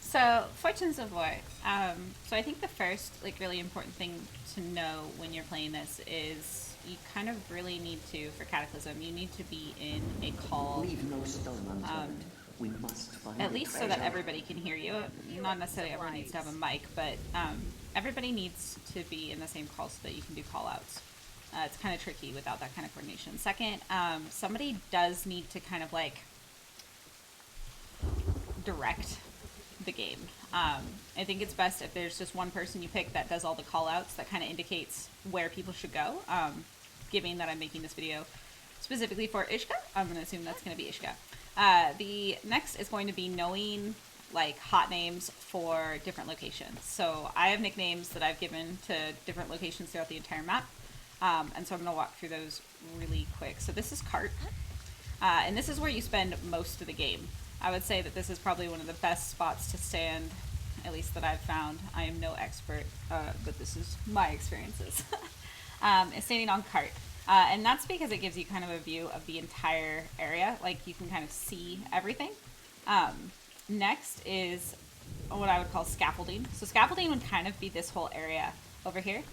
So, Fortunes of War. So I think the first, like, really important thing to know when you're playing this is you kind of really need to, for Cataclysm, you need to be in a call. Leave no stone unturned. We must find At the least so treasure. that everybody can hear you. Not necessarily everyone needs to have a mic, but everybody needs to be in the same call so that you can do call outs. It's kind of tricky without that kind of coordination. Second, somebody does need to kind of like direct the game. I think it's best if there's just one person you pick that does all the call outs that kind of indicates where people should go. Given that I'm making this video specifically for Ishka, I'm going to assume that's going to be Ishka. The next is going to be knowing like hot names for different locations. So I have nicknames that I've given to different locations throughout the entire map. And so I'm going to walk through those really quick. So this is Cart. And this is where you spend most of the game. I would say that this is probably one of the best spots to stand, at least that I've found. I am no expert, but this is my experiences. Is standing on Cart. And that's because it gives you kind of a view of the entire area. Like, you can kind of see everything. Next is what I would call scaffolding. So scaffolding would kind of be this whole area over here.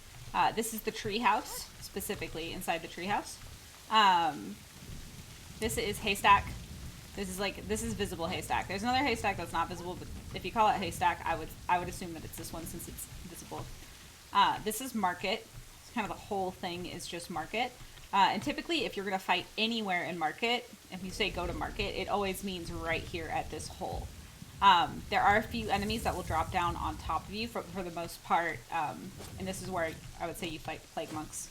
This is the tree house, specifically inside the tree house. This is haystack. This is visible haystack. There's another haystack that's not visible, but if you call it haystack, I would assume that it's this one since it's visible. This is market. Kind of the whole thing is just market. And typically, if you're going to fight anywhere in market, if you say go to market, it always means right here at this hole. There are a few enemies that will drop down on top of you for the most part. And this is where I would say you fight plague monks.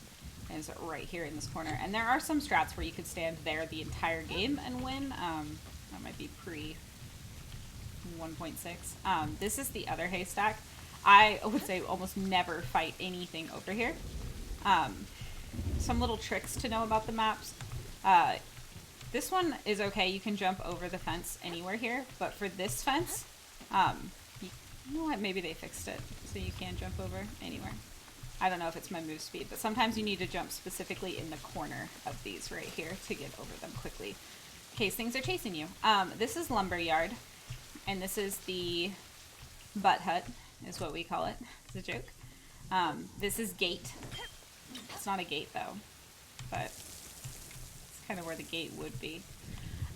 And it's right here in this corner. And there are some strats where you could stand there the entire game and win. That might be pre 1.6. This is the other haystack. I would say almost never fight anything over here. Some little tricks to know about the maps. This one is okay. You can jump over the fence anywhere here. But for this fence, you know what? Maybe they fixed it so you can jump over anywhere. I don't know if it's my move speed, but sometimes you need to jump specifically in the corner of these right here to get over them quickly in case things are chasing you. This is Lumberyard, and this is the butt hut, is what we call it. It's a joke. This is gate. It's not a gate though, but it's kind of where the gate would be.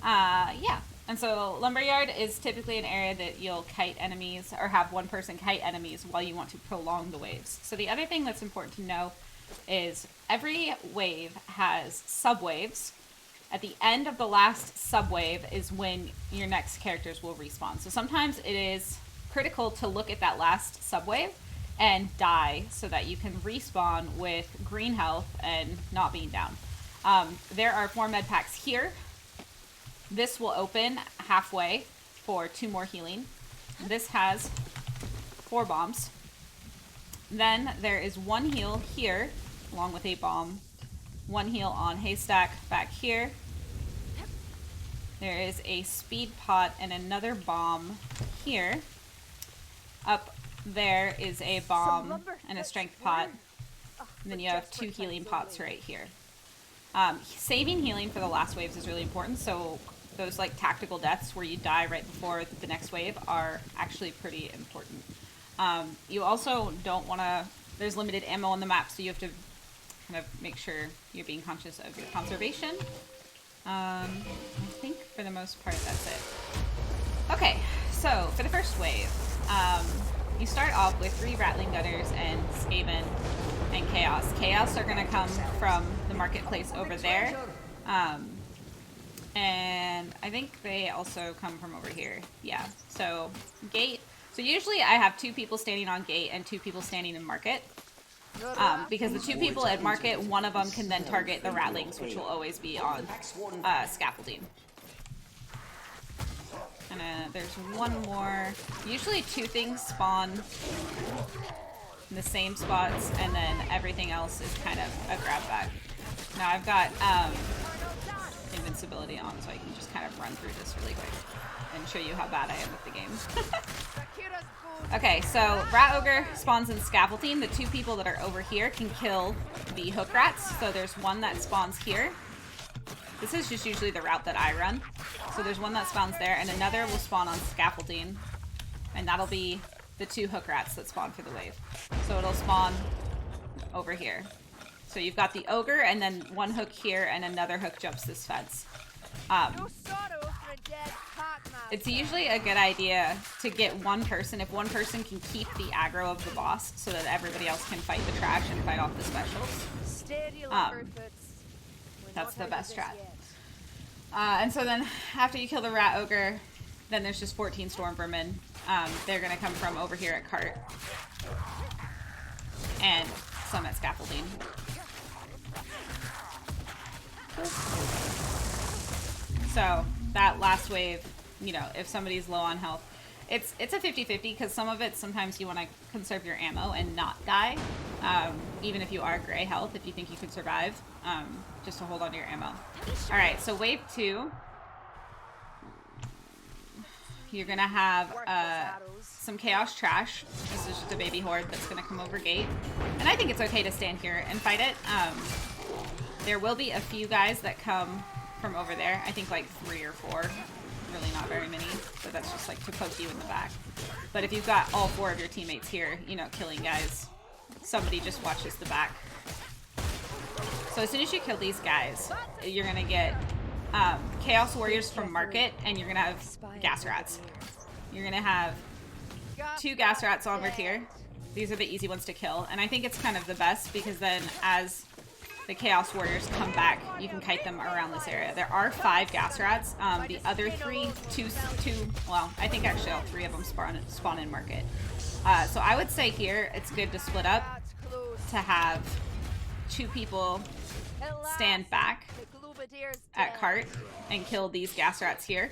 Yeah. And so Lumberyard is typically an area that you'll kite enemies or have one person kite enemies while you want to prolong the waves. So the other thing that's important to know is every wave has subwaves. At the end of the last subwave is when your next characters will respawn. So sometimes it is critical to look at that last subwave and die so that you can respawn with green health and not being down. There are 4 med packs here. This will open halfway for 2 more healing. This has 4 bombs. Then there is 1 heal here, along with a bomb. 1 heal on haystack back here. There is a speed pot and another bomb here. Up there is a bomb and a strength pot. And then you have 2 healing pots right here. Saving healing for the last waves is really important. So those like tactical deaths where you die right before the next wave are actually pretty important. You also don't want to, there's limited ammo on the map, so you have to kind of make sure you're being conscious of your conservation. I think for the most part that's it. Okay, so for the first wave, you start off with 3 Rattling Gunners and Skaven and Chaos. Chaos are going to come from the marketplace over there. And I think they also come from over here. Yeah, so gate. So usually I have 2 people standing on gate and 2 people standing in market. Because the 2 people at market, one of them can then target the Rattlings, which will always be on scaffolding. And there's 1 more. Usually 2 things spawn in the same spots, and then everything else is kind of a grab bag. Now I've got invincibility on, so I can just kind of run through this really quick and show you how bad I am with the game. Okay, so Rat Ogre spawns in scaffolding. The 2 people that are over here can kill the Hookrats. So there's 1 that spawns here. This is just usually the route that I run. So there's 1 that spawns there, and another will spawn on scaffolding. and that'll be the 2 Hookrats that spawn for the wave. So it'll spawn over here. So you've got the Ogre, and then 1 hook here, and another hook jumps this fence. It's usually a good idea to get 1 person, if 1 person can keep the aggro of the boss so that everybody else can fight the trash and fight off the specials. That's the best strat. And so then after you kill the Rat Ogre, then there's just 14 Stormvermin. They're going to come from over here at Cart. And some at Scaffolding. So that last wave, you know, if somebody's low on health, it's a 50-50 because some of it, sometimes you want to conserve your ammo and not die. Even if you are gray health, if you think you can survive, just to hold on to your ammo. Alright, so wave 2. You're going to have some Chaos Trash. This is just a baby Horde that's going to come over gate. And I think it's okay to stand here and fight it. There will be a few guys that come from over there. I think like 3 or 4. Really not very many. But that's just like to poke you in the back. But if you've got all 4 of your teammates here, you know, killing guys, somebody just watches the back. So as soon as you kill these guys, you're going to get Chaos Warriors from Market, and you're going to have Gas Rats. You're going to have 2 Gas Rats over here. These are the easy ones to kill, and I think it's kind of the best because then as the Chaos Warriors come back, you can kite them around this area. There are 5 Gas Rats. The other 3, well, I think actually all 3 of them spawn in Market. So I would say here, it's good to split up, to have 2 people stand back at Cart and kill these Gas Rats here,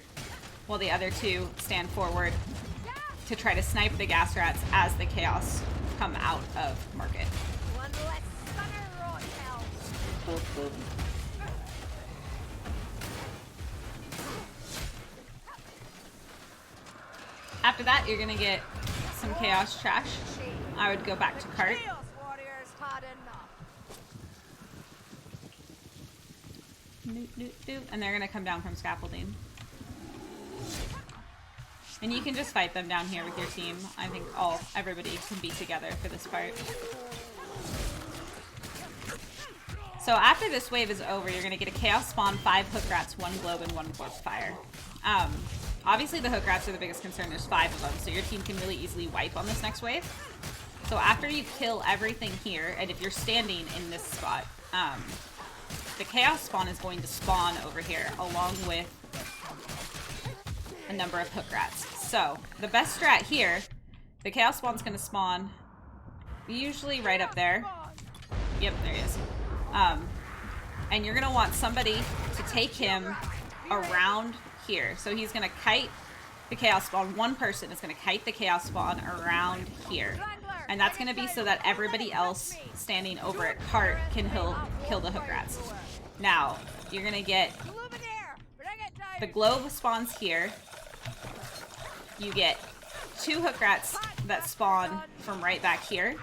while the other 2 stand forward to try to snipe the Gas Rats as the Chaos come out of Market. After that, you're gonna get some Chaos Trash. I would go back to Cart. And they're gonna come down from Scaffolding. And you can just fight them down here with your team. I think everybody can be together for this part. So after this wave is over, you're gonna get a Chaos spawn, 5 Hookrats, 1 Globe, and 1 Warpfire. Obviously the Hookrats are the biggest concern. There's 5 of them, so your team can really easily wipe on this next wave. So after you kill everything here, and if you're standing in this spot, the Chaos spawn is going to spawn over here, along with a number of Hookrats. So, the best strat here, the Chaos spawn's going to spawn usually right up there. Yep, there he is. And you're going to want somebody to take him around here. So he's going to kite the Chaos spawn. 1 person is going to kite the Chaos spawn around here. And that's going to be so that everybody else standing over at Cart can kill the Hookrats. Now, you're going to get the Globe spawns here. You get 2 Hookrats that spawn from right back here.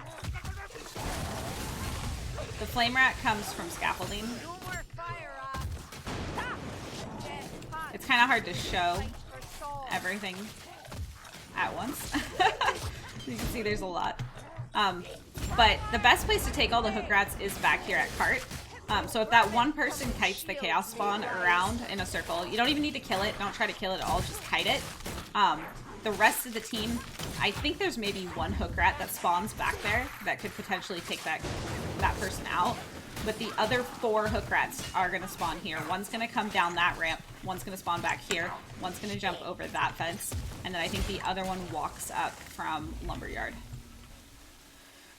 The Flame Rat comes from Scaffolding. It's kind of hard to show everything at once. You can see there's a lot. But the best place to take all the Hookrats is back here at Cart. So if that 1 person kites the Chaos spawn around in a circle, you don't even need to kill it. Don't try to kill it all, just kite it. The rest of the team, I think there's maybe 1 Hookrat that spawns back there that could potentially take that person out. But the other 4 Hookrats are going to spawn here. One's going to come down that ramp. One's going to spawn back here. One's going to jump over that fence. And then I think the other one walks up from Lumberyard.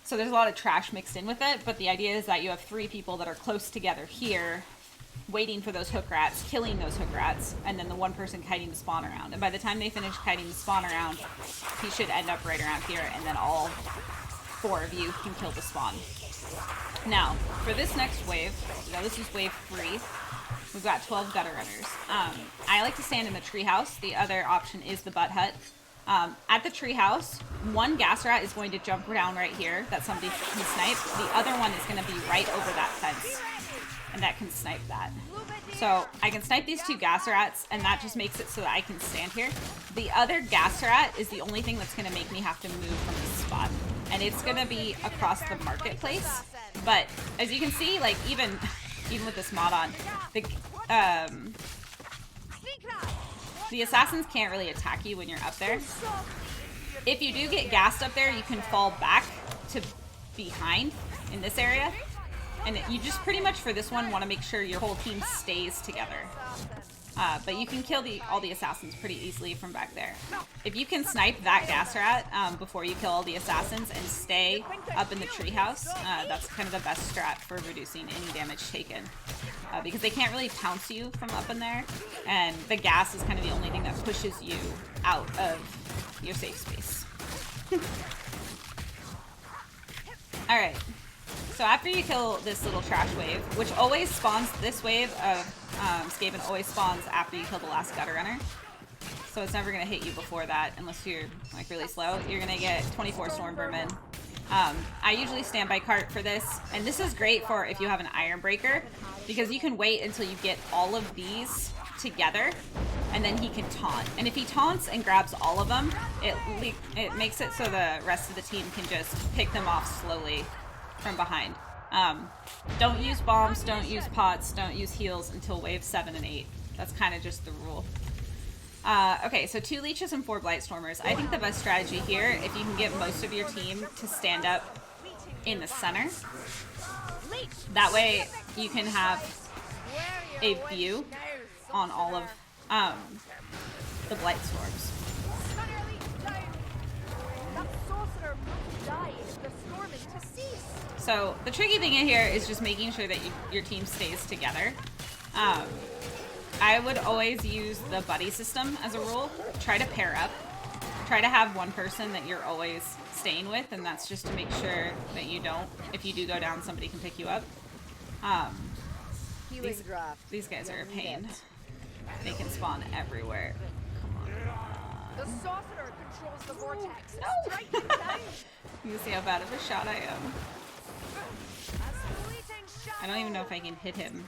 So there's a lot of trash mixed in with it, but the idea is that you have 3 people that are close together here, waiting for those Hookrats, killing those Hookrats, and then the 1 person kiting the spawn around. And by the time they finish kiting the spawn around, he should end up right around here, and then all 4 of you can kill the spawn. Now, for this next wave, this is wave 3, we've got 12 Gutter Runners. I like to stand in the treehouse. The other option is the Butt Hut. At the treehouse, 1 Gas Rat is going to jump down right here that somebody can snipe. The other one is going to be right over that fence, and that can snipe that. So I can snipe these 2 gas rats, and that just makes it so that I can stand here. The other gas rat is the only thing that's going to make me have to move from this spot. And it's going to be across the marketplace. But as you can see, like even with this mod on, the assassins can't really attack you when you're up there. If you do get gassed up there, you can fall back to behind in this area. And you just pretty much for this one want to make sure your whole team stays together. But you can kill all the assassins pretty easily from back there. If you can snipe that gas rat before you kill all the assassins and stay up in the treehouse, that's kind of the best strat for reducing any damage taken. Because they can't really pounce you from up in there, and the gas is kind of the only thing that pushes you out of your safe space. Alright. So after you kill this little trash wave, which always spawns, this wave of Skaven always spawns after you kill the last gutter runner. So it's never going to hit you before that unless you're like really slow. You're going to get 24 Stormvermin. I usually stand by cart for this, and this is great for if you have an Iron Breaker, because you can wait until you get all of these together, and then he can taunt. And if he taunts and grabs all of them, it makes it so the rest of the team can just pick them off slowly from behind. Don't use bombs, don't use pots, don't use heals until wave 7 and 8. That's kind of just the rule. Okay, so 2 leeches and 4 blightstormers. I think the best strategy here, if you can get most of your team to stand up in the center, that way you can have a view on all of the blightstorms. So the tricky thing in here is just making sure that your team stays together. I would always use the buddy system as a rule. Try to pair up. Try to have one person that you're always staying with, and that's just to make sure that you don't, if you do go down, somebody can pick you up. These guys are a pain. They can spawn everywhere. Come on. The sorcerer controls the vortex. No! You can see how bad of a shot I am. I don't even know if I can hit him.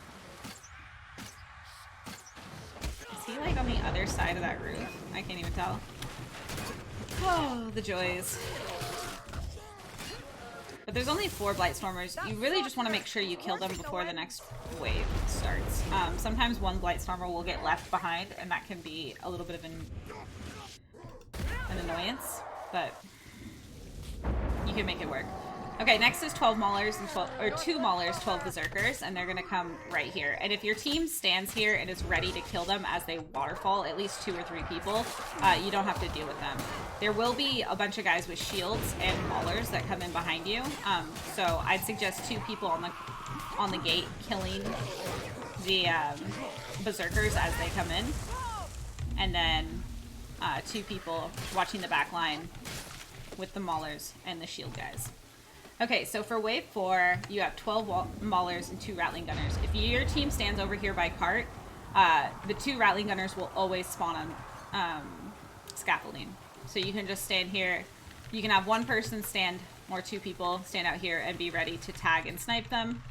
Is he like on the other side of that roof? I can't even tell. Oh, the joys. But there's only 4 Blightstormers. You really just want to make sure you kill them before the next wave starts. Sometimes one Blightstormer will get left behind, and that can be a little bit of an annoyance, but you can make it work. Okay, next is 12 Maulers and 2 Maulers, 12 Berserkers, and they're gonna come right here. And if your team stands here and is ready to kill them as they waterfall, at least 2 or 3 people, you don't have to deal with them. There will be a bunch of guys with shields and Maulers that come in behind you. So I'd suggest 2 people on the gate killing the Berserkers as they come in, and then 2 people watching the back line with the Maulers and the shield guys. Okay, so for wave 4, you have 12 Maulers and 2 Rattling Gunners. If your team stands over here by cart, the 2 Rattling Gunners will always spawn on scaffolding. So you can just stand here. You can have 1 person stand, or 2 people stand out here and be ready to tag and snipe them.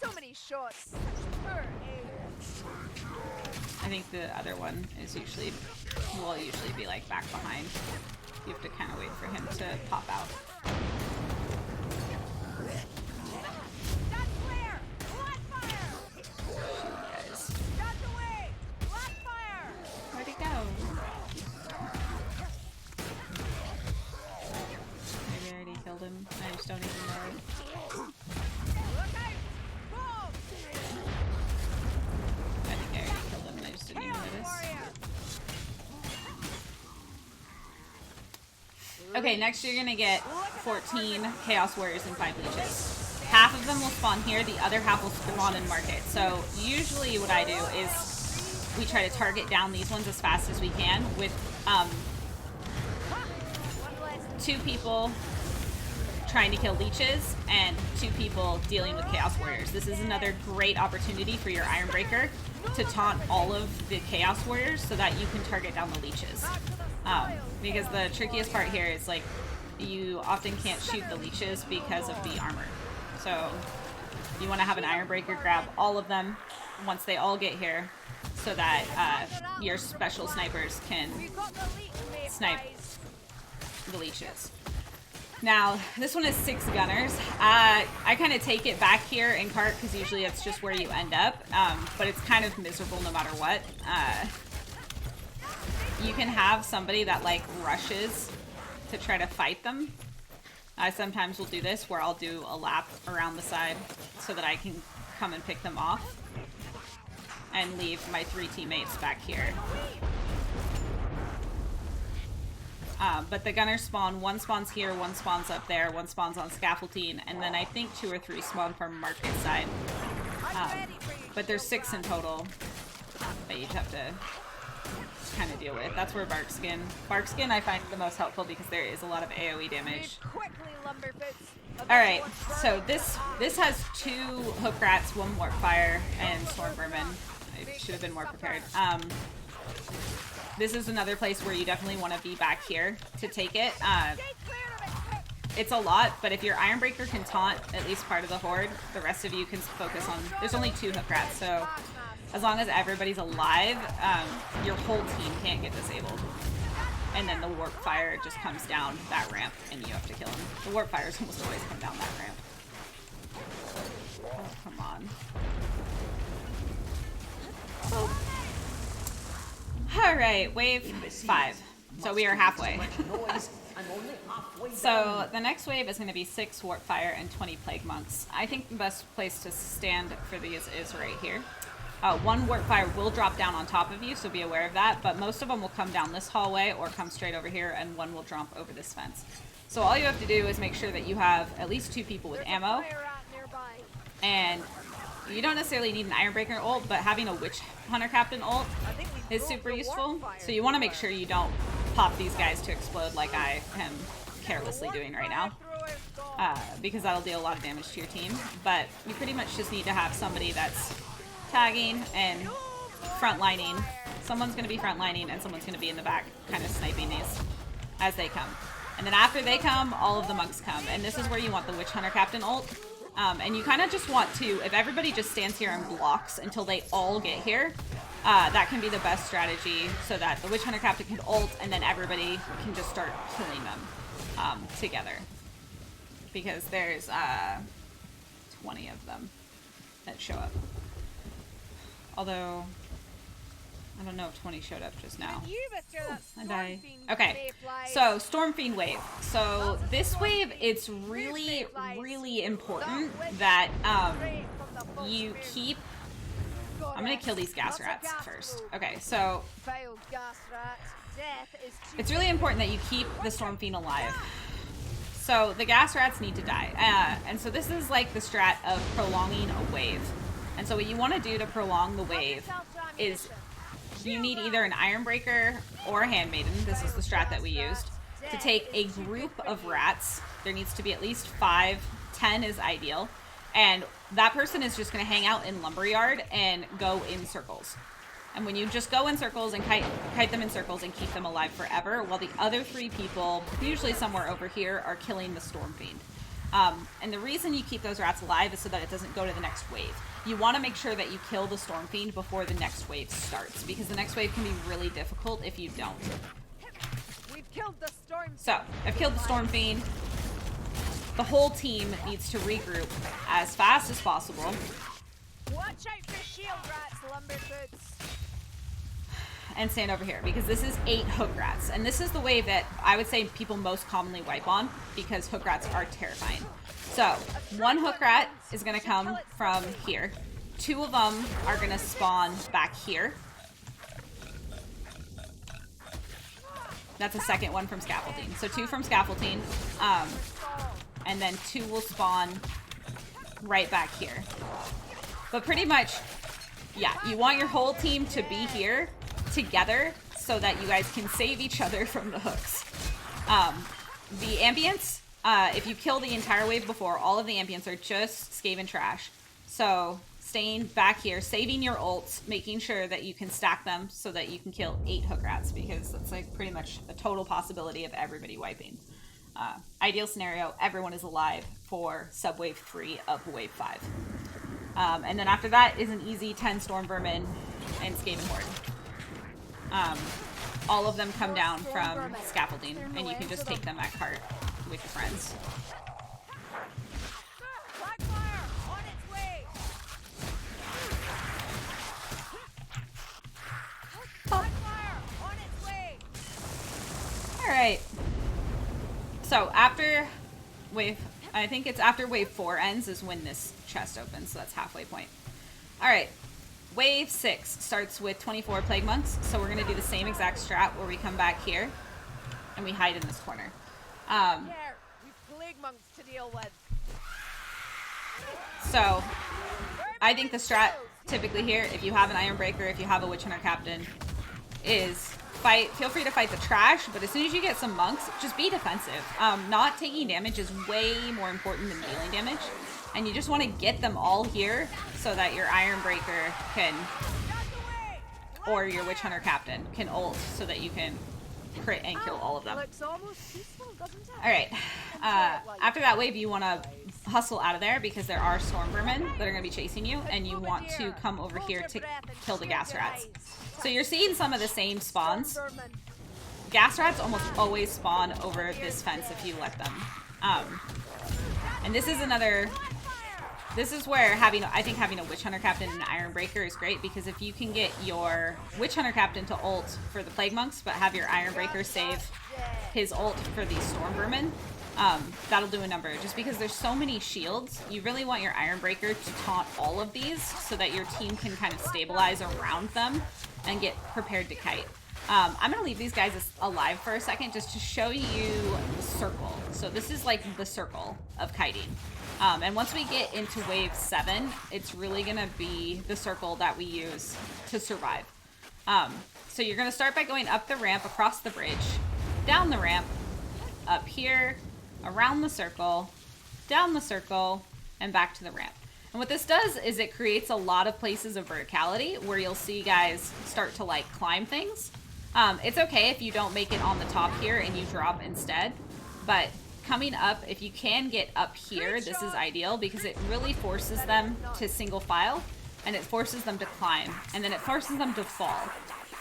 So many shots. I think the other one is will usually be like back behind. You have to kind of wait for him to pop out. Where'd he go? Maybe I already killed him. I just don't even know. I think I already killed him and I just didn't even notice. Okay, next you're gonna get 14 Chaos Warriors and 5 Leeches. Half of them will spawn here, the other half will spawn in Market. So usually what I do is we try to target down these ones as fast as we can with 2 people trying to kill leeches and 2 people dealing with Chaos Warriors. This is another great opportunity for your Iron Breaker to taunt all of the Chaos Warriors so that you can target down the leeches. Because the trickiest part here is like you often can't shoot the leeches because of the armor. So you want to have an Iron Breaker grab all of them once they all get here, so that your special snipers can We've got the leech, mate, snipe guys. the leeches. Now, this one is 6 gunners. I kind of take it back here in cart because usually it's just where you end up, but it's kind of miserable no matter what. You can have somebody that like rushes to try to fight them. I sometimes will do this where I'll do a lap around the side so that I can come and pick them off and leave my 3 teammates back here. But the gunners spawn. One spawns here, one spawns up there, one spawns on scaffolding, and then I think 2 or 3 spawn from market side. But there's 6 in total that you have to kind of deal with. That's where Barkskin. Barkskin I find the most helpful because there is a lot of AoE damage. Alright, so this has 2 Hookrats, 1 Warpfire, and Stormvermin. I should have been more prepared. This is another place where you definitely want to be back here to take it. It's a lot, but if your Ironbreaker can taunt at least part of the Horde, the rest of you can focus on... There's only 2 Hookrats, so as long as everybody's alive, your whole team can't get disabled. And then the Warpfire just comes down that ramp, and you have to kill him. The Warpfires almost always come down that ramp. Oh, come on. Oh. Alright, wave 5. So we are halfway. So the next wave is going to be 6 Warpfire and 20 Plague Monks. I think the best place to stand for these is right here. 1 Warpfire will drop down on top of you, so be aware of that, but most of them will come down this hallway or come straight over here, and 1 will jump over this fence. So all you have to do is make sure that you have at least 2 people with ammo, and you don't necessarily need an Ironbreaker ult, but having a Witch Hunter Captain ult is super useful. So you want to make sure you don't pop these guys to explode like I am carelessly doing right now, because that'll deal a lot of damage to your team. But you pretty much just need to have somebody that's tagging and frontlining. Someone's going to be frontlining and someone's going to be in the back kind of sniping these as they come. And then after they come, all of the monks come. And this is where you want the Witch Hunter Captain ult. And you kind of just want to, if everybody just stands here and blocks until they all get here, that can be the best strategy so that the Witch Hunter Captain can ult and then everybody can just start killing them together. Because there's 20 of them that show up. Although, I don't know if 20 showed up just now. I died. Okay, so Stormfiend wave. So this wave, it's really, really important that you keep... I'm gonna kill these gas rats first. Okay, so it's really important that you keep the Stormfiend alive. So the gas rats need to die. And so this is like the strat of prolonging a wave. And so what you want to do to prolong the wave is you need either an Ironbreaker or a Handmaiden. This is the strat that we used. To take a group of rats. There needs to be at least 5. 10 is ideal. And that person is just going to hang out in Lumberyard and go in circles. And when you just go in circles and kite them in circles and keep them alive forever, while the other 3 people, usually somewhere over here, are killing the Stormfiend. And the reason you keep those rats alive is so that it doesn't go to the next wave. You want to make sure that you kill the Stormfiend before the next wave starts, because the next wave can be really difficult if you don't. We've killed the Stormfiend. So, I've killed the Stormfiend. The whole team needs to regroup as fast as possible. Watch out for shield rats, lumberboots. And stand over here, because this is 8 Hookrats. And this is the wave that I would say people most commonly wipe on, because Hookrats are terrifying. So, 1 Hookrat is going to come from here. 2 of them are going to spawn back here. That's a second one from scaffolding. So 2 from scaffolding. And then 2 will spawn right back here. But pretty much, yeah, you want your whole team to be here together so that you guys can save each other from the hooks. The ambience, if you kill the entire wave before, all of the ambience are just Skaven trash. So staying back here, saving your ults, making sure that you can stack them so that you can kill 8 Hookrats, because that's like pretty much a total possibility of everybody wiping. Ideal scenario, everyone is alive for sub wave 3 of wave 5. And then after that is an easy 10 Stormvermin and Skaven Horde. All of them come down from scaffolding, and you can just take them at cart with your friends. Blackfire on its way. Blackfire on its way. Alright. So after wave, I think it's after wave 4 ends is when this chest opens, so that's halfway point. Alright. Wave 6 starts with 24 Plague Monks, so we're going to do the same exact strat where we come back here and we hide in this corner. Here, we've plague monks to deal with. So, I think the strat typically here, if you have an Ironbreaker, if you have a Witch Hunter Captain, is feel free to fight the trash, but as soon as you get some monks, just be defensive. Not taking damage is way more important than dealing damage. And you just want to get them all here so that your Ironbreaker can, or your Witch Hunter Captain can ult so that you can crit and kill all of them. Looks almost peaceful, doesn't it? Alright, after that wave you want to hustle out of there because there are Stormvermin that are going to be chasing you, and you want to come over here to kill the gas rats. So you're seeing some of the same spawns. Gas rats almost always spawn over this fence if you let them. And this is another... This is where I think having a Witch Hunter Captain and an Ironbreaker is great, because if you can get your Witch Hunter Captain to ult for the Plague Monks, but have your Ironbreaker save his ult for these Stormvermin, that'll do a number. Just because there's so many shields, you really want your Ironbreaker to taunt all of these so that your team can kind of stabilize around them and get prepared to kite. I'm going to leave these guys alive for a second just to show you the circle. So this is like the circle of kiting. And once we get into wave 7, it's really going to be the circle that we use to survive. So you're going to start by going up the ramp, across the bridge, down the ramp, up here, around the circle, down the circle, and back to the ramp. And what this does is it creates a lot of places of verticality where you'll see guys start to like climb things. It's okay if you don't make it on the top here and you drop instead, but coming up, if you can get up here, this is ideal because it really forces them to single file, and it forces them to climb, and then it forces them to fall,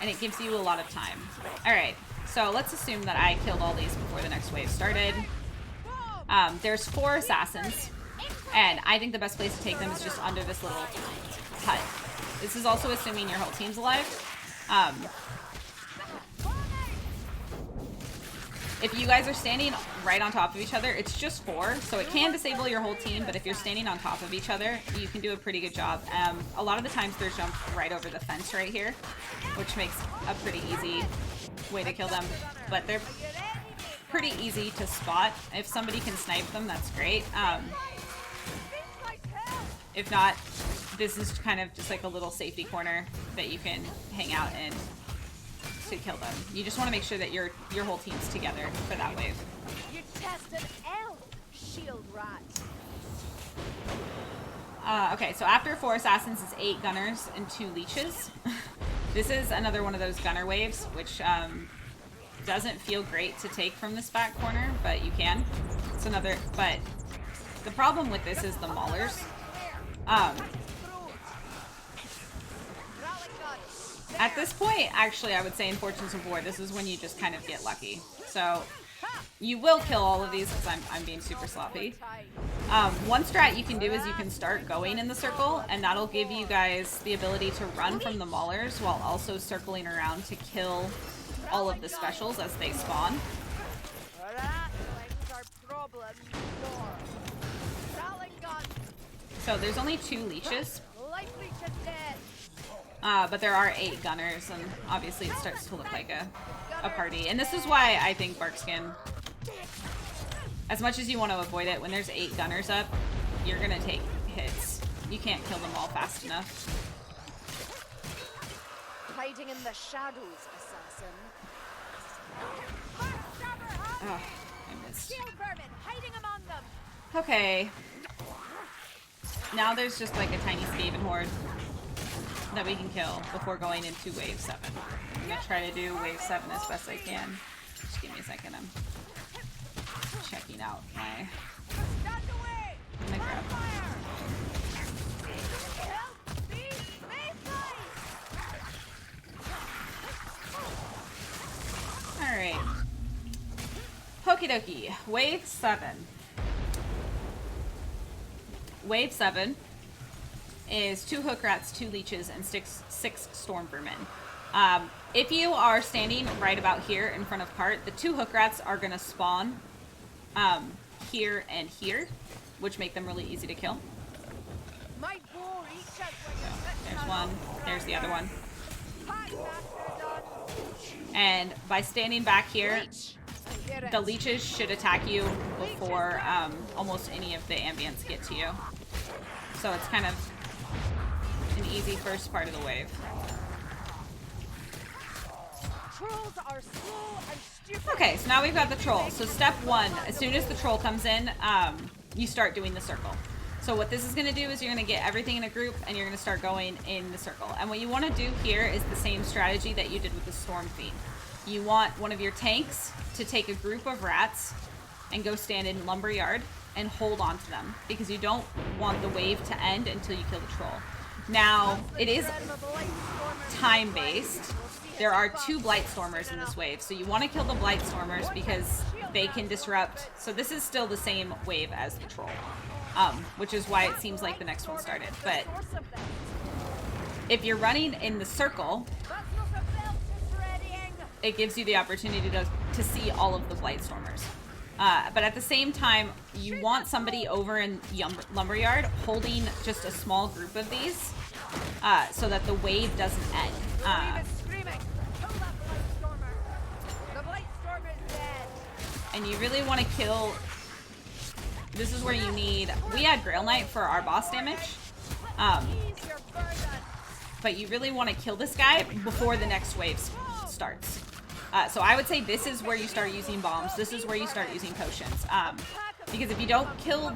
and it gives you a lot of time. Alright, so let's assume that I killed all these before the next wave started. There's 4 assassins, and I think the best place to take them is just under this little hut. This is also assuming your whole team's alive. If you guys are standing right on top of each other, it's just 4, so it can disable your whole team, but if you're standing on top of each other, you can do a pretty good job. A lot of the times they're jumped right over the fence right here, which makes a pretty easy way to kill them, but they're pretty easy to spot. If somebody can snipe them, that's great. If not, this is kind of just like a little safety corner that you can hang out in to kill them. You just want to make sure that your whole team's together for that wave. You tested elf, shield rat. Okay, so after 4 assassins is 8 gunners and 2 leeches. This is another one of those gunner waves, which doesn't feel great to take from this back corner, but you can. It's another, but the problem with this is the maulers. At this point, actually, I would say in Fortunes of War, this is when you just kind of get lucky. So, you will kill all of these because I'm being super sloppy. One strat you can do is you can start going in the circle, and that'll give you guys the ability to run from the maulers while also circling around to kill all of the specials as they spawn. So there's only 2 leeches. But there are 8 gunners, and obviously it starts to look like a party. And this is why I think Barkskin, as much as you want to avoid it, when there's 8 gunners up, you're going to take hits. You can't kill them all fast enough. Hiding in the shadows, assassin. Oh, I missed. Stormvermin, hiding among them. Okay. Now there's just like a tiny Skaven horde that we can kill before going into wave 7. I'm gonna try to do wave 7 as best I can. Just give me a second. I'm checking out my grab. Okie dokie. Wave 7. Wave 7 is 2 Hookrats, 2 Leeches, and 6 Stormvermin. If you are standing right about here in front of Cart, the 2 Hookrats are going to spawn here and here, which make them really easy to kill. There's one. There's the other one. And by standing back here, the Leeches should attack you before almost any of the ambients get to you. So it's kind of an easy first part of the wave. Okay, so now we've got the troll. So step 1, as soon as the troll comes in, you start doing the circle. So what this is going to do is you're going to get everything in a group and you're going to start going in the circle. And what you want to do here is the same strategy that you did with the Storm Fiend. You want one of your tanks to take a group of rats and go stand in Lumberyard and hold on to them, because you don't want the wave to end until you kill the troll. Now, it is time-based. There are 2 Blightstormers in this wave, so you want to kill the Blightstormers because they can disrupt. So this is still the same wave as the troll, which is why it seems like the next one started. But if you're running in the circle, it gives you the opportunity to see all of the Blightstormers. But at the same time, you want somebody over in Lumberyard holding just a small group of these so that the wave doesn't end. And you really want to kill... This is where you need... We had Grail Knight for our boss damage. But you really want to kill this guy before the next wave starts. So I would say this is where you start using bombs. This is where you start using potions. Because if you don't kill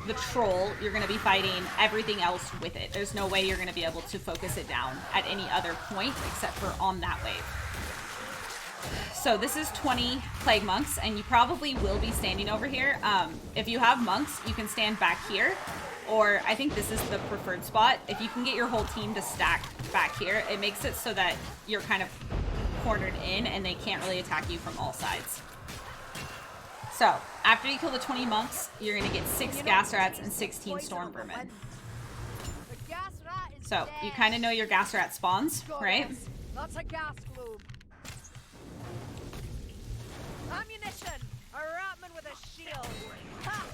the troll, you're going to be fighting everything else with it. There's no way you're going to be able to focus it down at any other point except for on that wave. So this is 20 Plague Monks, and you probably will be standing over here. If you have monks, you can stand back here, or I think this is the preferred spot. If you can get your whole team to stack back here, it makes it so that you're kind of cornered in and they can't really attack you from all sides. So after you kill the 20 monks, you're going to get 6 gas rats and 16 Stormvermin. So you kind of know your gas rat spawns, right? That's a gas globe. Ammunition! A ratman with a shield! Ha!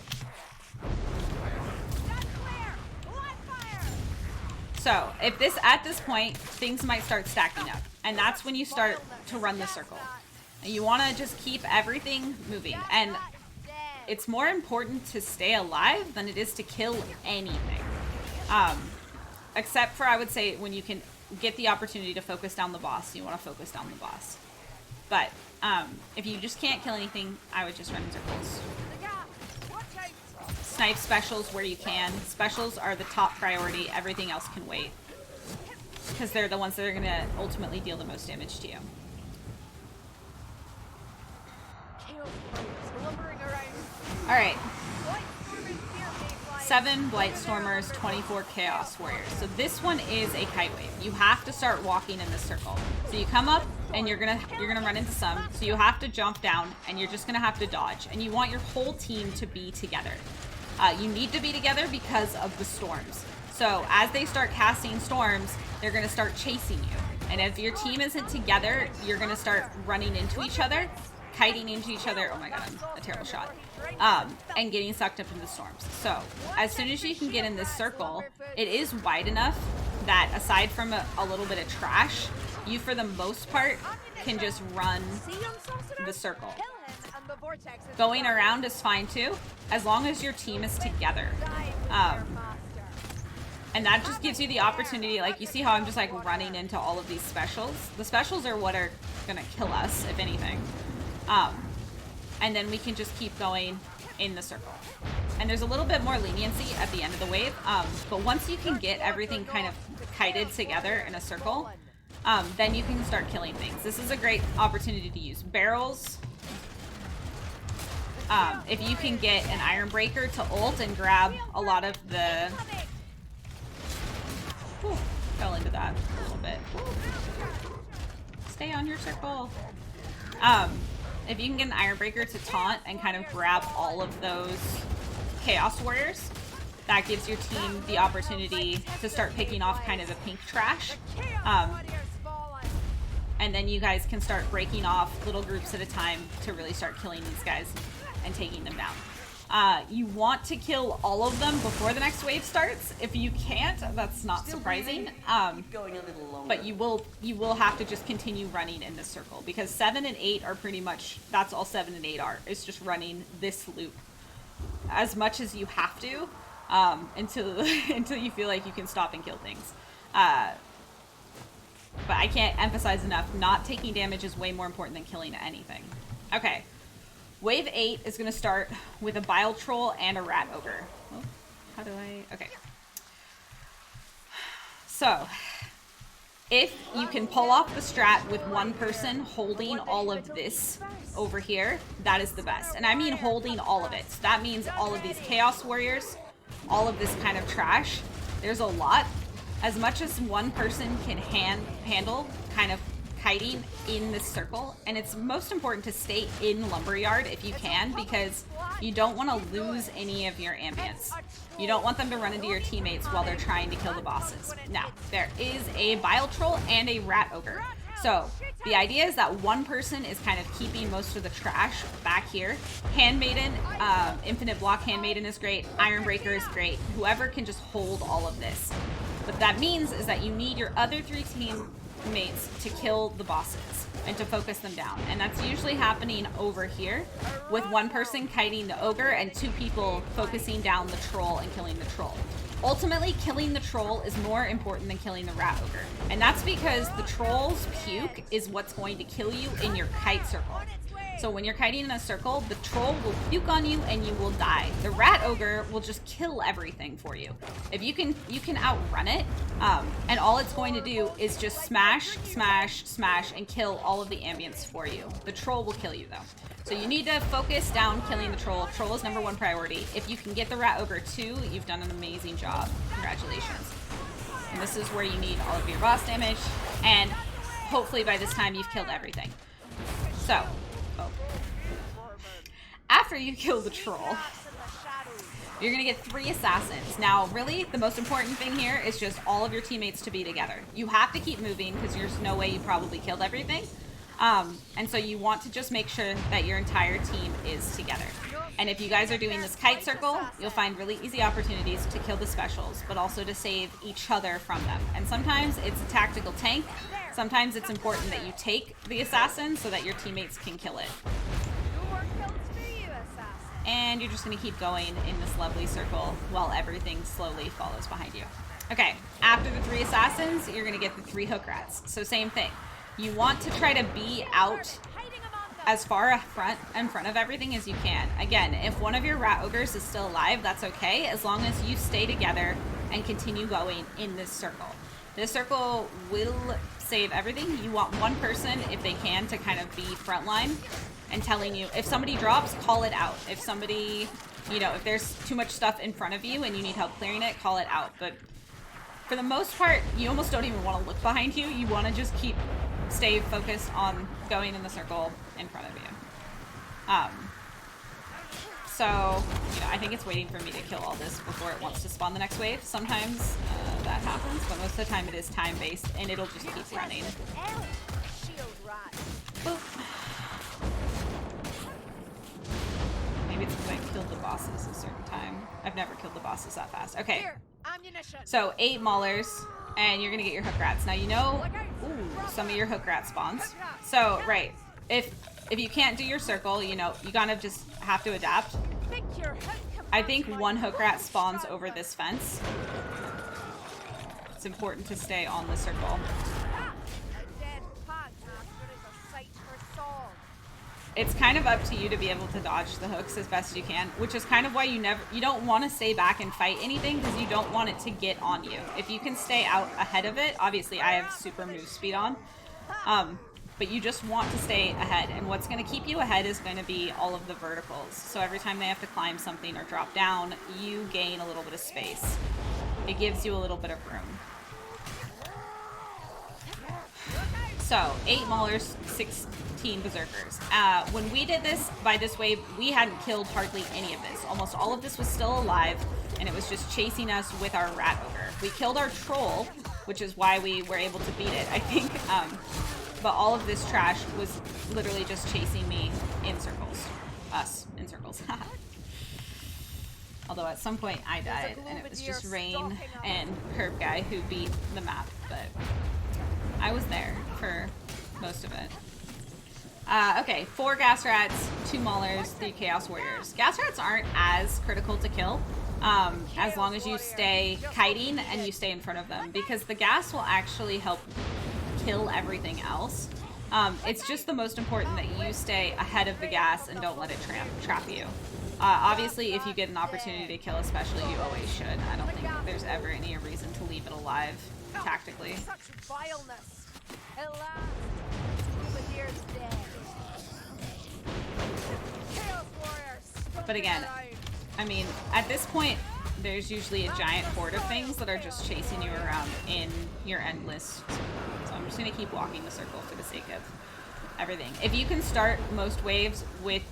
Stand clear! Warpfire! So if this, at this point, things might start stacking up. And that's when you start to run the circle. And you want to just keep everything moving. And it's more important to stay alive than it is to kill anything. Except for, I would say, when you can get the opportunity to focus down the boss, you want to focus down the boss. But if you just can't kill anything, I would just run in circles. Snipe specials where you can. Specials are the top priority. Everything else can wait, because they're the ones that are going to ultimately deal the most damage to you. Alright. 7 Blightstormers, 24 Chaos Warriors. So this one is a kite wave. You have to start walking in this circle. So you come up and you're gonna run into some. So you have to jump down and you're just gonna have to dodge. And you want your whole team to be together. You need to be together because of the storms. So as they start casting storms, they're gonna start chasing you. And if your team isn't together, you're gonna start running into each other, kiting into each other. Oh my god, I'm a terrible shot. And getting sucked up into the storms. So as soon as you can get in this circle, it is wide enough that aside from a little bit of trash, you for the most part can just run the circle. Going around is fine too, as long as your team is together. And that just gives you the opportunity, like you see how I'm just like running into all of these specials? The specials are what are gonna kill us, if anything. And then we can just keep going in the circle. And there's a little bit more leniency at the end of the wave, but once you can get everything kind of kited together in a circle, then you can start killing things. This is a great opportunity to use barrels. If you can get an Iron Breaker to ult and grab a lot of the... Whew, fell into that a little bit. Stay on your circle. if you can get an Ironbreaker to taunt and kind of grab all of those Chaos Warriors, that gives your team the opportunity to start picking off kind of the pink trash. And then you guys can start breaking off little groups at a time to really start killing these guys and taking them down. You want to kill all of them before the next wave starts. If you can't, that's not surprising. But you will have to just continue running in this circle, because 7 and 8 are pretty much, that's all 7 and 8 are. It's just running this loop as much as you have to, until you feel like you can stop and kill things. But I can't emphasize enough, not taking damage is way more important than killing anything. Okay. Wave 8 is going to start with a Bile Troll and a Rat Ogre. Oh, how do I... Okay. So, if you can pull off the strat with one person holding all of this over here, that is the best. And I mean holding all of it. So that means all of these Chaos Warriors, all of this kind of trash. There's a lot. As much as one person can handle kind of kiting in this circle, and it's most important to stay in Lumberyard if you can, because you don't want to lose any of your ambience. You don't want them to run into your teammates while they're trying to kill the bosses. Now, there is a Bile Troll and a Rat Ogre. So, the idea is that one person is kind of keeping most of the trash back here. Handmaiden, Infinite Block Handmaiden is great. Ironbreaker is great. Whoever can just hold all of this. What that means is that you need your other 3 teammates to kill the bosses and to focus them down. And that's usually happening over here with one person kiting the Ogre and 2 people focusing down the Troll and killing the Troll. Ultimately, killing the Troll is more important than killing the Rat Ogre. And that's because the Troll's puke is what's going to kill you in your kite circle. So when you're kiting in a circle, the Troll will puke on you and you will die. The Rat Ogre will just kill everything for you. If you can outrun it, and all it's going to do is just smash, smash, smash, and kill all of the ambience for you. The Troll will kill you though. So you need to focus down killing the Troll. Troll is #1 priority. If you can get the Rat Ogre too, you've done an amazing job. Congratulations. And this is where you need all of your boss damage, and hopefully by this time you've killed everything. So, after you kill the Troll, you're gonna get 3 assassins. Now, really, the most important thing here is just all of your teammates to be together. You have to keep moving because there's no way you probably killed everything. And so you want to just make sure that your entire team is together. And if you guys are doing this kite circle, you'll find really easy opportunities to kill the specials, but also to save each other from them. And sometimes it's a tactical tank. Sometimes it's important that you take the assassin so that your teammates can kill it. And you're just going to keep going in this lovely circle while everything slowly follows behind you. Okay, after the 3 assassins, you're going to get the 3 Hookrats. So same thing. You want to try to be out as far in front of everything as you can. Again, if one of your Rat Ogres is still alive, that's okay, as long as you stay together and continue going in this circle. This circle will save everything. You want one person, if they can, to kind of be frontline and telling you, if somebody drops, call it out. If somebody, you know, if there's too much stuff in front of you and you need help clearing it, call it out. But for the most part, you almost don't even want to look behind you. You want to just stay focused on going in the circle in front of you. So, you know, I think it's waiting for me to kill all this before it wants to spawn the next wave. Sometimes that happens, but most of the time it is time-based, and it'll just keep running. Boop. Maybe it's because I killed the bosses a certain time. I've never killed the bosses that fast. Okay. So 8 Maulers, and you're gonna get your Hookrats. Now you know, some of your Hookrat spawns. So right, if you can't do your circle, you know, you kind of just have to adapt. I think 1 Hookrat spawns over this fence. It's important to stay on the circle. It's kind of up to you to be able to dodge the hooks as best you can, which is kind of why you don't want to stay back and fight anything, because you don't want it to get on you. If you can stay out ahead of it, obviously I have super move speed on, but you just want to stay ahead, and what's going to keep you ahead is going to be all of the verticals. So every time they have to climb something or drop down, you gain a little bit of space. It gives you a little bit of room. So 8 Maulers, 6 15 berserkers. When we did this, by this wave, we hadn't killed hardly any of this. Almost all of this was still alive, and it was just chasing us with our rat ogre. We killed our troll, which is why we were able to beat it, I think. But all of this trash was literally just chasing me in circles. Us in circles. Although at some point I died, and it was just Rain and Kirb guy who beat the map, but I was there for most of it. Okay, 4 gas rats, 2 maulers, 3 chaos warriors. Gas rats aren't as critical to kill as long as you stay kiting and you stay in front of them, because the gas will actually help kill everything else. It's just the most important that you stay ahead of the gas and don't let it trap you. Obviously, if you get an opportunity to kill especially, you always should. I don't think there's ever any reason to leave it alive tactically. Such vileness. At last, Bombardier's dead. Chaos warriors. But again, I mean, at this point, there's usually a giant horde of things that are just chasing you around in your endless circle. So I'm just going to keep walking the circle for the sake of everything. If you can start most waves with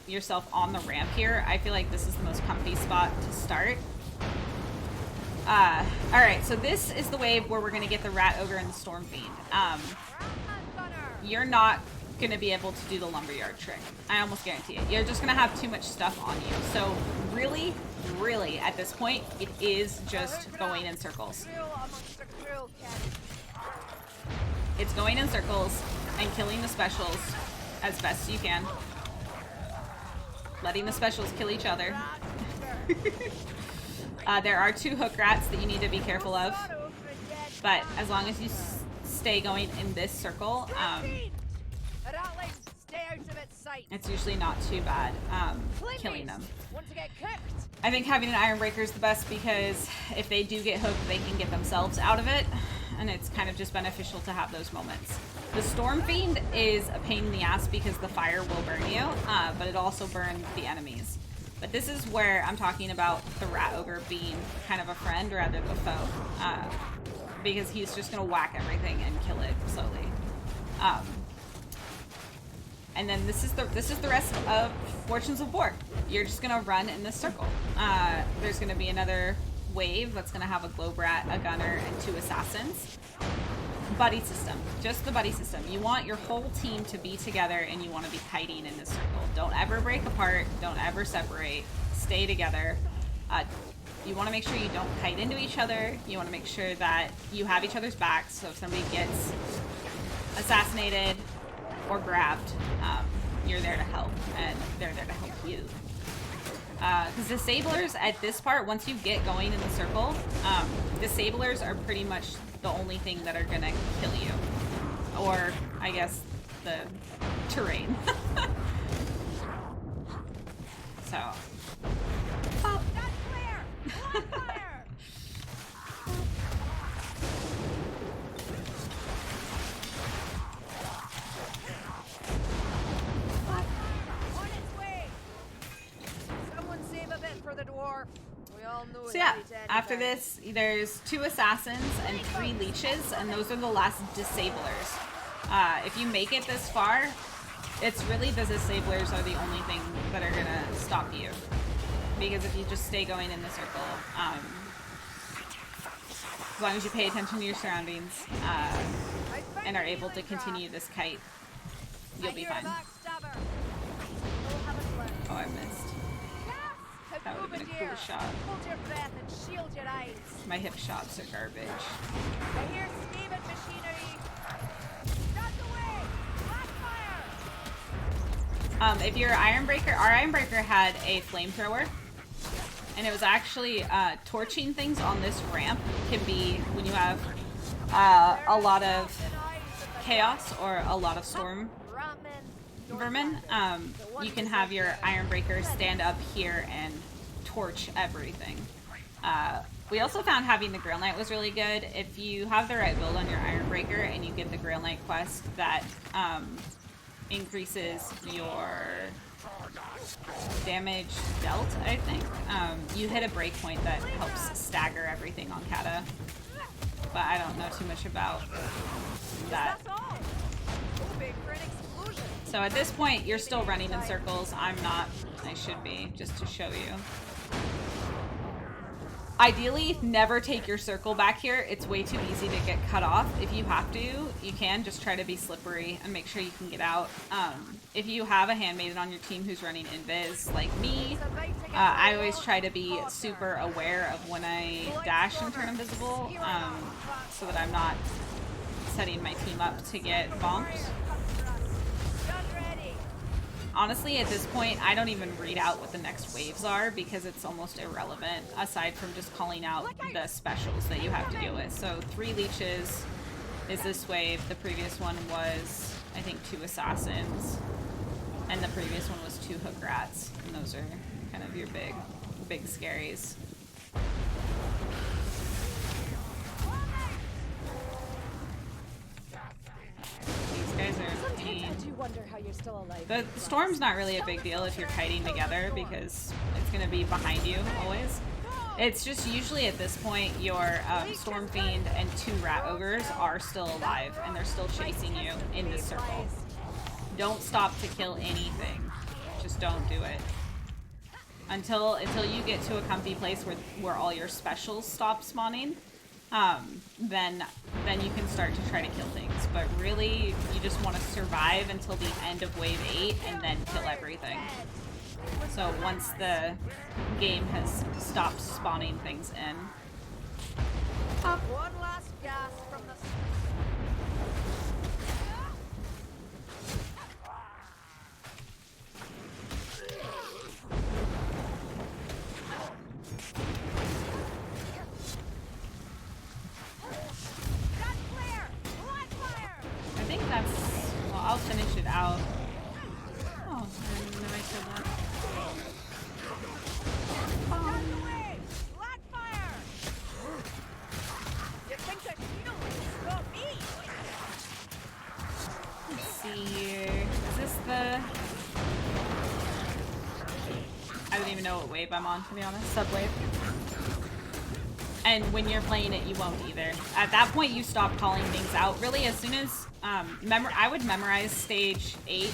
yourself on the ramp here, I feel like this is the most comfy spot to start. Alright, so this is the wave where we're going to get the Rat Ogre and the Storm Fiend. You're not going to be able to do the Lumberyard trick. I almost guarantee it. You're just going to have too much stuff on you. So really, at this point, it is just going in circles. It's going in circles and killing the specials as best you can. Letting the specials kill each other. There are 2 Hookrats that you need to be careful of, but as long as you stay going in this circle, it's usually not too bad killing them. I think having an Iron Breaker is the best, because if they do get hooked, they can get themselves out of it, and it's kind of just beneficial to have those moments. The Storm Fiend is a pain in the ass because the fire will burn you, but it also burns the enemies. But this is where I'm talking about the Rat Ogre being kind of a friend rather than a foe, because he's just going to whack everything and kill it slowly. And then this is the rest of Fortunes of War. You're just going to run in this circle. There's going to be another wave that's going to have a Globe Rat, a Gunner, and 2 Assassins. Buddy system. Just the buddy system. You want your whole team to be together, and you want to be kiting in this circle. Don't ever break apart. Don't ever separate. Stay together. You want to make sure you don't kite into each other. You want to make sure that you have each other's backs, so if somebody gets assassinated or grabbed, you're there to help, and they're there to help you. Because Disablers at this part, once you get going in the circle, Disablers are pretty much the only thing that are gonna kill you. Or, I guess, the terrain. So. Oh. Not clear! Warpfire! On its way! Someone save a bit for the dwarf. We all know So yeah, after this, there's 2 Assassins and 3 Leeches, and those are the last Disablers. If you make it this far, it's really the Disablers are the only thing that are gonna stop you. Because if you just stay going in the circle, as long as you pay attention to your surroundings, and are able to continue this kite, you'll be fine. Oh, I missed. That would have been a cool shot. Hold your breath and shield your eyes. My hip shots are garbage. I hear Skaven machinery. Shot away! Blackfire! If you're Iron Breaker, our Iron Breaker had a flamethrower, and it was actually torching things on this ramp can be when you have a lot of chaos or a lot of storm vermin. You can have your Iron Breaker stand up here and torch everything. We also found having the Grail Knight was really good. If you have the right build on your Iron Breaker and you get the Grail Knight quest, that increases your damage dealt, I think. You hit a breakpoint that helps stagger everything on Cata, but I don't know too much about that. That's all. Hoping for an explosion. So at this point, you're still running in circles. I'm not. I should be, just to show you. Ideally, never take your circle back here. It's way too easy to get cut off. If you have to, you can just try to be slippery and make sure you can get out. If you have a Handmaiden on your team who's running invis, like me, I always try to be super aware of when I dash and turn invisible, so that I'm not setting my team up to get bonked. Honestly, at this point, I don't even read out what the next waves are because it's almost irrelevant, aside from just calling out the specials that you have to deal with. So 3 leeches is this wave. The previous one was, I think, 2 assassins. And the previous one was 2 Hookrats. And those are kind of your big scaries. These guys are a pain. The storm's not really a big deal if you're kiting together because it's going to be behind you always. It's just usually at this point your Storm Fiend and 2 Rat Ogres are still alive and they're still chasing you in this circle. Don't stop to kill anything. Just don't do it. Until you get to a comfy place where all your specials stop spawning. Then you can start to try to kill things. But really, you just want to survive until the end of wave 8 and then kill everything. So once the game has stopped spawning things in. One last gas from the... I think that's... Well, I'll finish it out. Oh, I didn't know I said that. Let's see here. Is this the... I don't even know what wave I'm on, to be honest. Subwave. And when you're playing it, you won't either. At that point, you stop calling things out. Really, as soon as... I would memorize stage 8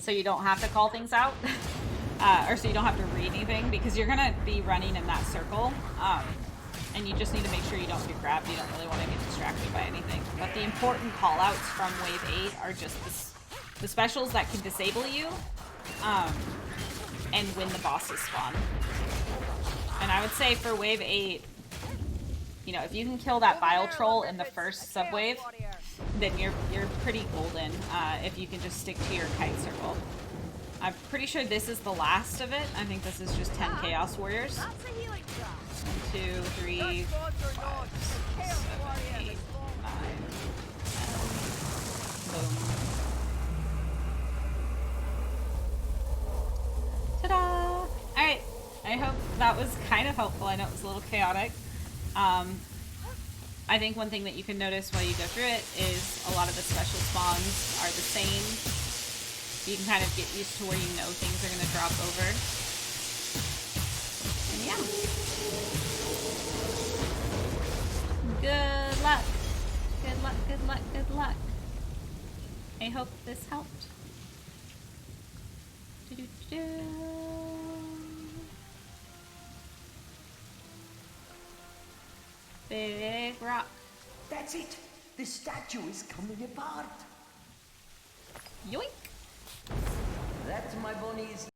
so you don't have to call things out. Or so you don't have to read anything, because you're going to be running in that circle. And you just need to make sure you don't get grabbed. You don't really want to get distracted by anything. But the important call-outs from wave 8 are just the specials that can disable you. And when the bosses spawn. And I would say for wave 8, you know, if you can kill that Bile Troll in the first subwave, then you're pretty golden if you can just stick to your kite circle. I'm pretty sure this is the last of it. I think this is just 10 Chaos Warriors. 1, 2, 3, 5, 6, 7, 8, 9, 10. Boom. Ta-da! Alright, I hope that was kind of helpful. I know it was a little chaotic. I think one thing that you can notice while you go through it is a lot of the special spawns are the same. You can kind of get used to where you know things are going to drop over. And yeah. Good luck. Good luck, good luck, good luck. I hope this helped. Big rock. That's it. The statue is coming apart. Yoink. That's my bunnies.